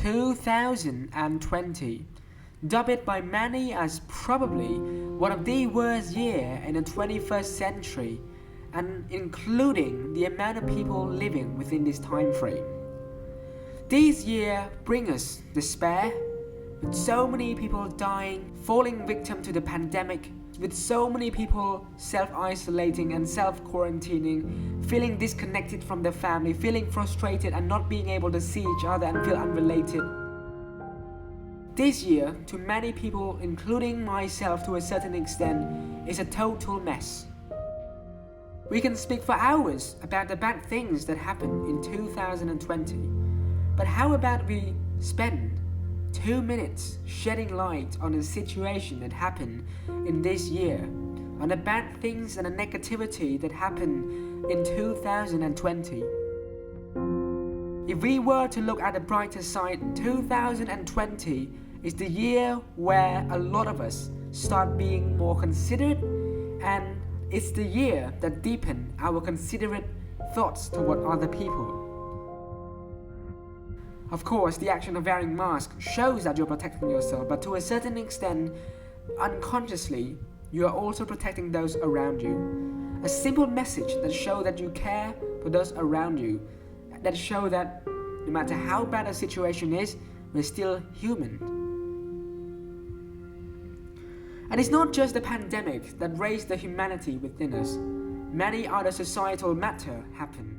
2020, dubbed by many as probably one of the worst years in the 21st century, and including the amount of people living within this time frame. This year brings us despair, with so many people dying, falling victim to the pandemic, with so many people self-isolating and self-quarantining, feeling disconnected from their family, feeling frustrated and not being able to see each other and feel unrelated. This year, to many people, including myself to a certain extent, is a total mess. We can speak for hours about the bad things that happened in 2020, but how about we spend 2 minutes shedding light on the situation that happened in this year, on the bad things and the negativity that happened in 2020. If we were to look at the brighter side, 2020 is the year where a lot of us start being more considerate, and it's the year that deepen our considerate thoughts toward other people. Of course, the action of wearing masks shows that you're protecting yourself, but to a certain extent, unconsciously, you are also protecting those around you. A simple message that shows that you care for those around you, that shows that no matter how bad a situation is, we're still human. And it's not just the pandemic that raised the humanity within us. Many other societal matters happen.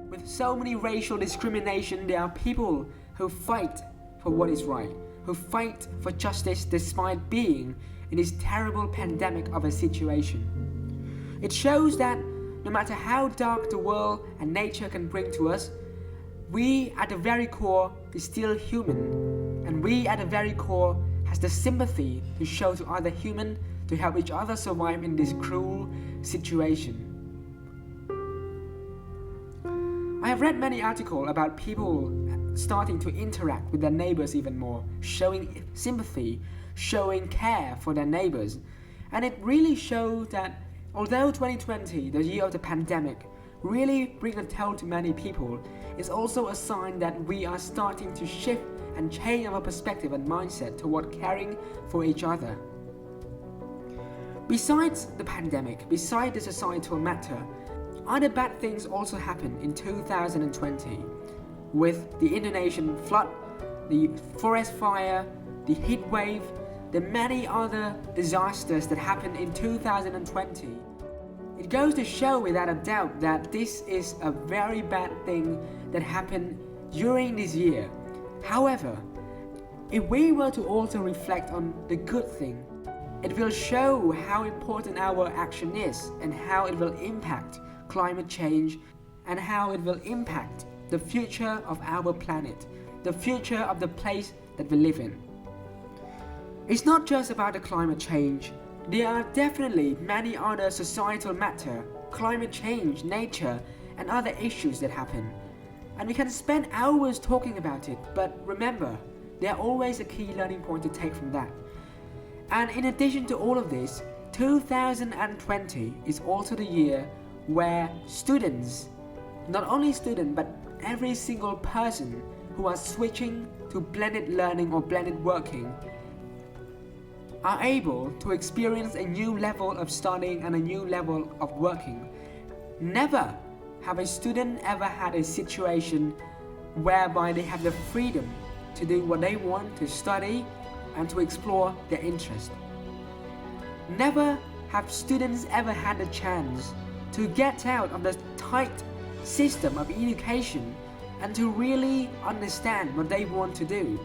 With so many racial discrimination, there are people who fight for what is right, who fight for justice despite being in this terrible pandemic of a situation. It shows that no matter how dark the world and nature can bring to us, we at the very core is still human, and we at the very core has the sympathy to show to other humans to help each other survive in this cruel situation. I have read many articles about people starting to interact with their neighbors even more, showing sympathy, showing care for their neighbors. And it really shows that although 2020, the year of the pandemic, really brings a toll to many people, it's also a sign that we are starting to shift and change our perspective and mindset toward caring for each other. Besides the pandemic, besides the societal matter, other bad things also happened in 2020 with the Indonesian flood, the forest fire, the heat wave, the many other disasters that happened in 2020. It goes to show without a doubt that this is a very bad thing that happened during this year. However, if we were to also reflect on the good thing, it will show how important our action is and how it will impact climate change and how it will impact the future of our planet, the future of the place that we live in. It's not just about the climate change. There are definitely many other societal matter, climate change, nature, and other issues that happen. And we can spend hours talking about it, but remember, there are always a key learning point to take from that. And in addition to all of this, 2020 is also the year where students, not only students, but every single person who are switching to blended learning or blended working are able to experience a new level of studying and a new level of working. Never have a student ever had a situation whereby they have the freedom to do what they want, to study and to explore their interest. Never have students ever had the chance to get out of the tight system of education and to really understand what they want to do.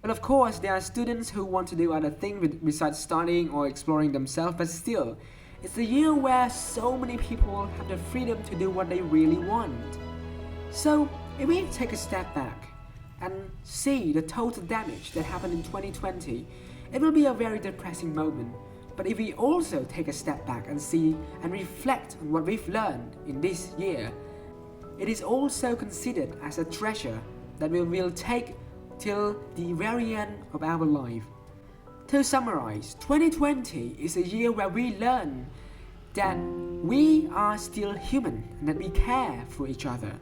But of course, there are students who want to do other things besides studying or exploring themselves, but still, it's a year where so many people have the freedom to do what they really want. So, if we take a step back and see the total damage that happened in 2020, it will be a very depressing moment. But if we also take a step back and see and reflect on what we've learned in this year, it is also considered as a treasure that we will take till the very end of our life. To summarize, 2020 is a year where we learn that we are still human and that we care for each other.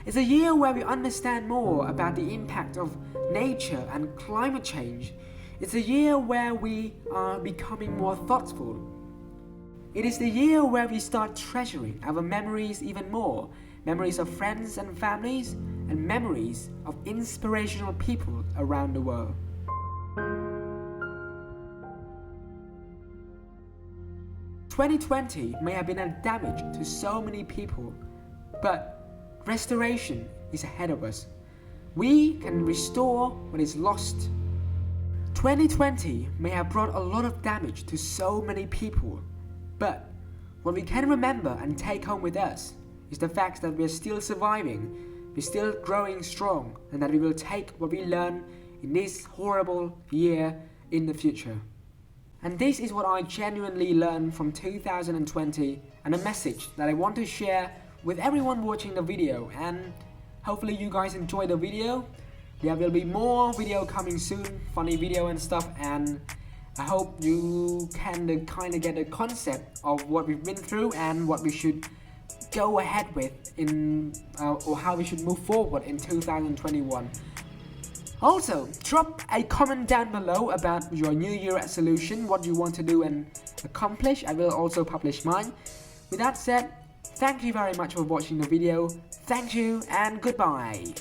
It's a year where we understand more about the impact of nature and climate change. It's a year where we are becoming more thoughtful. It is the year where we start treasuring our memories even more, memories of friends and families, and memories of inspirational people around the world. "2020 may have been a damage to so many people, but restoration is ahead of us. We can restore what is lost. 2020 may have brought a lot of damage to so many people, but what we can remember and take home with us is the fact that we're still surviving, we're still growing strong, and that we will take what we learn in this horrible year in the future. And this is what I genuinely learned from 2020, and a message that I want to share with everyone watching the video. And hopefully you guys enjoy the video. There will be more video coming soon, funny video and stuff, and I hope you can kind of get a concept of what we've been through and what we should go ahead with in or how we should move forward in 2021. Also, drop a comment down below about your New Year resolution, what you want to do and accomplish. I will also publish mine. With that said, thank you very much for watching the video. Thank you and goodbye.